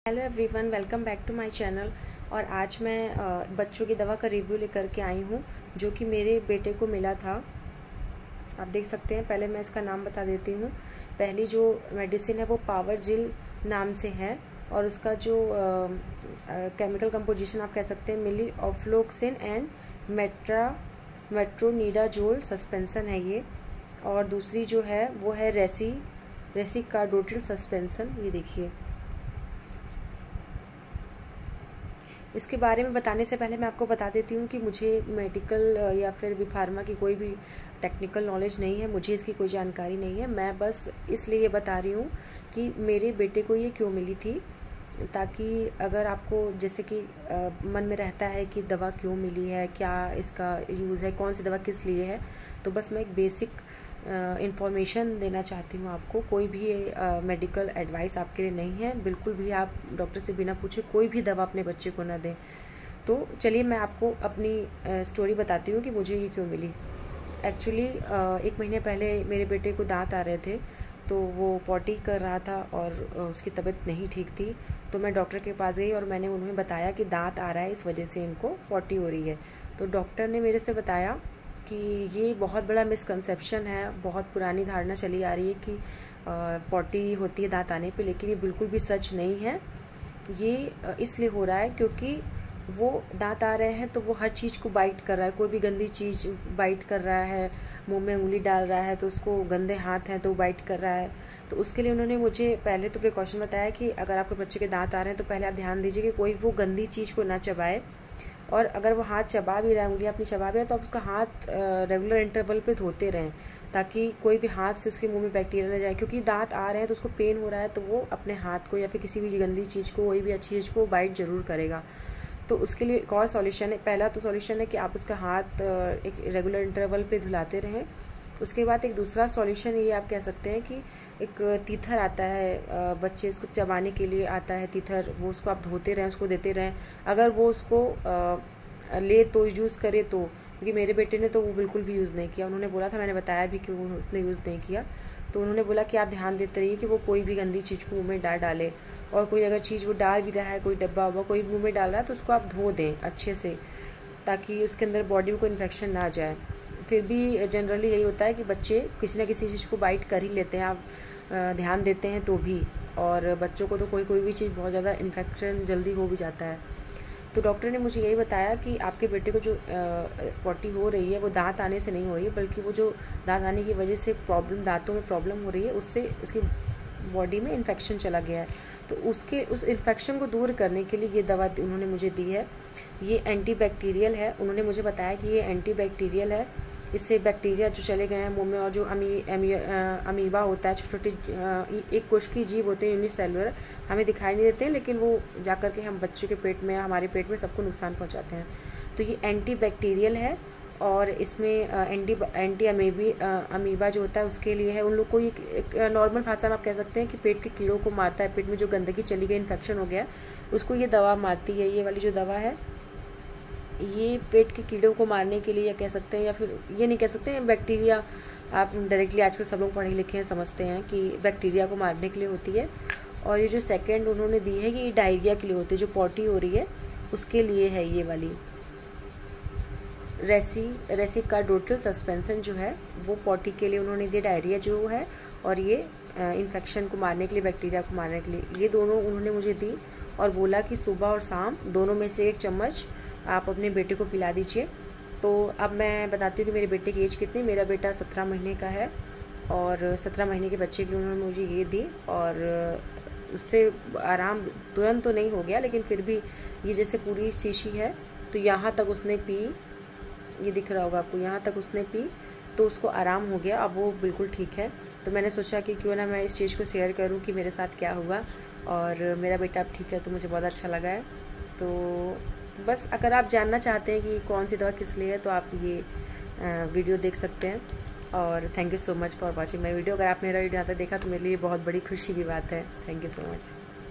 Hello everyone, welcome back to my channel. और आज मैं बच्चों की दवा का रिव्यू लेकर के आई हूँ जो कि मेरे बेटे को मिला था। आप देख सकते हैं। पहले मैं इसका नाम बता देती हूँ। पहली जो मेडिसिन है वो पावरजिल नाम से है और उसका जो केमिकल कंपोजिशन आप कह सकते हैं मिली ऑफ्लोक्सिन एंड मेट्रोनिडाजोल सस्पेंसन है ये। और दूसरी जो है वो है रेसिकाडोटिल सस्पेंसन। ये देखिए। इसके बारे में बताने से पहले मैं आपको बता देती हूँ कि मुझे मेडिकल या फिर भी फार्मा की कोई भी टेक्निकल नॉलेज नहीं है, मुझे इसकी कोई जानकारी नहीं है। मैं बस इसलिए ये बता रही हूँ कि मेरे बेटे को ये क्यों मिली थी, ताकि अगर आपको जैसे कि मन में रहता है कि दवा क्यों मिली है, क्या इसका यूज़ है, कौन सी दवा किस लिए है, तो बस मैं एक बेसिक इंफॉर्मेशन देना चाहती हूँ आपको। कोई भी मेडिकल एडवाइस आपके लिए नहीं है, बिल्कुल भी आप डॉक्टर से बिना पूछे कोई भी दवा अपने बच्चे को ना दें। तो चलिए मैं आपको अपनी स्टोरी बताती हूँ कि मुझे ये क्यों मिली। एक्चुअली 1 महीने पहले मेरे बेटे को दांत आ रहे थे, तो वो पॉटी कर रहा था और उसकी तबीयत नहीं ठीक थी। तो मैं डॉक्टर के पास गई और मैंने उन्हें बताया कि दांत आ रहा है, इस वजह से इनको पॉटी हो रही है। तो डॉक्टर ने मेरे से बताया कि ये बहुत बड़ा मिसकंसेप्शन है, बहुत पुरानी धारणा चली आ रही है कि पॉटी होती है दांत आने पे, लेकिन ये बिल्कुल भी सच नहीं है। ये इसलिए हो रहा है क्योंकि वो दांत आ रहे हैं तो वो हर चीज़ को बाइट कर रहा है, कोई भी गंदी चीज़ बाइट कर रहा है, मुंह में उंगली डाल रहा है तो उसको गंदे हाथ हैं तो वो बाइट कर रहा है। तो उसके लिए उन्होंने मुझे पहले तो प्रिकॉशन बताया कि अगर आपके बच्चे के दांत आ रहे हैं तो पहले आप ध्यान दीजिए कि कोई वो गंदी चीज़ को ना चबाए, और अगर वो हाथ चबा भी रहा है, उंगली अपनी चबा भी रहा है, तो आप उसका हाथ रेगुलर इंटरवल पे धोते रहें, ताकि कोई भी हाथ से उसके मुंह में बैक्टीरिया न जाए। क्योंकि दांत आ रहे हैं तो उसको पेन हो रहा है तो वो अपने हाथ को या फिर किसी भी गंदी चीज़ को, कोई भी अच्छी चीज़ को बाइट जरूर करेगा। तो उसके लिए एक और सॉल्यूशन है। पहला तो सॉल्यूशन है कि आप उसका हाथ एक रेगुलर इंटरवल पे धुलाते रहें। उसके बाद एक दूसरा सॉल्यूशन ये आप कह सकते हैं कि एक तीथर आता है, बच्चे उसको चबाने के लिए आता है तीथर, वो उसको आप धोते रहें, उसको देते रहें। अगर वो उसको ले तो यूज़ करे तो, क्योंकि मेरे बेटे ने तो वो बिल्कुल भी यूज़ नहीं किया। उन्होंने बोला था, मैंने बताया भी कि उसने यूज़ नहीं किया, तो उन्होंने बोला कि आप ध्यान देते रहिए कि वो कोई भी गंदी चीज़ को मुँह में ना डाले, और कोई अगर चीज़ वो डाल भी रहा है, कोई डब्बा वब्बा कोई मुँह में डाल रहा है तो उसको आप धो दें अच्छे से, ताकि उसके अंदर बॉडी में कोई इन्फेक्शन ना जाए। फिर भी जनरली यही होता है कि बच्चे किसी ना किसी चीज़ को बाइट कर ही लेते हैं, आप ध्यान देते हैं तो भी। और बच्चों को तो कोई भी चीज़ बहुत ज़्यादा इन्फेक्शन जल्दी हो भी जाता है। तो डॉक्टर ने मुझे यही बताया कि आपके बेटे को जो पॉटी हो रही है वो दांत आने से नहीं हो रही है, बल्कि वो जो दांत आने की वजह से प्रॉब्लम, दांतों में प्रॉब्लम हो रही है, उससे उसकी बॉडी में इन्फेक्शन चला गया है। तो उस इन्फेक्शन को दूर करने के लिए ये दवा उन्होंने मुझे दी है। ये एंटीबैक्टीरियल है। उन्होंने मुझे बताया कि ये एंटीबैक्टीरियल है, इससे बैक्टीरिया जो चले गए हैं मुंह में, और जो अमीबा होता है, छोटे छोटे एक कोशिकीय जीव होते हैं यूनिसेलुलर, हमें दिखाई नहीं देते हैं, लेकिन वो जा कर के हम बच्चों के पेट में, हमारे पेट में सबको नुकसान पहुंचाते हैं। तो ये एंटीबैक्टीरियल है और इसमें एंटी अमीबा जो होता है उसके लिए है। उन लोग को एक नॉर्मल भाषा में आप कह सकते हैं कि पेट के कीड़ों को मारता है, पेट में जो गंदगी चली गई, इन्फेक्शन हो गया, उसको ये दवा मारती है। ये वाली जो दवा है ये पेट के कीड़ों को मारने के लिए, या कह सकते हैं, या फिर ये नहीं कह सकते हैं बैक्टीरिया, आप डायरेक्टली आजकल सब लोग पढ़े लिखे हैं, समझते हैं कि बैक्टीरिया को मारने के लिए होती है। और ये जो सेकंड उन्होंने दी है ये डायरिया के लिए होती है, जो पॉटी हो रही है उसके लिए है। ये वाली रेसिकाडोटिल सस्पेंसन जो है वो पॉटी के लिए उन्होंने दी, डायरिया जो है, और ये इन्फेक्शन को मारने के लिए, बैक्टीरिया को मारने के लिए, ये दोनों उन्होंने मुझे दी। और बोला कि सुबह और शाम दोनों में से 1 चम्मच आप अपने बेटे को पिला दीजिए। तो अब मैं बताती हूँ कि मेरे बेटे की एज कितनी। मेरा बेटा 17 महीने का है, और 17 महीने के बच्चे के लिए उन्होंने मुझे ये दी, और उससे आराम तुरंत तो नहीं हो गया, लेकिन फिर भी ये जैसे पूरी शीशी है तो यहाँ तक उसने पी, ये दिख रहा होगा आपको, यहाँ तक उसने पी तो उसको आराम हो गया, अब वो बिल्कुल ठीक है। तो मैंने सोचा कि क्यों ना मैं इस चीज़ को शेयर करूँ कि मेरे साथ क्या हुआ, और मेरा बेटा अब ठीक है, तो मुझे बहुत अच्छा लगा है। तो बस अगर आप जानना चाहते हैं कि कौन सी दवा किस लिए है तो आप ये वीडियो देख सकते हैं। और thank you so much for watching my video. अगर आप मेरा वीडियो आता देखा तो मेरे लिए बहुत बड़ी खुशी की बात है। Thank you so much.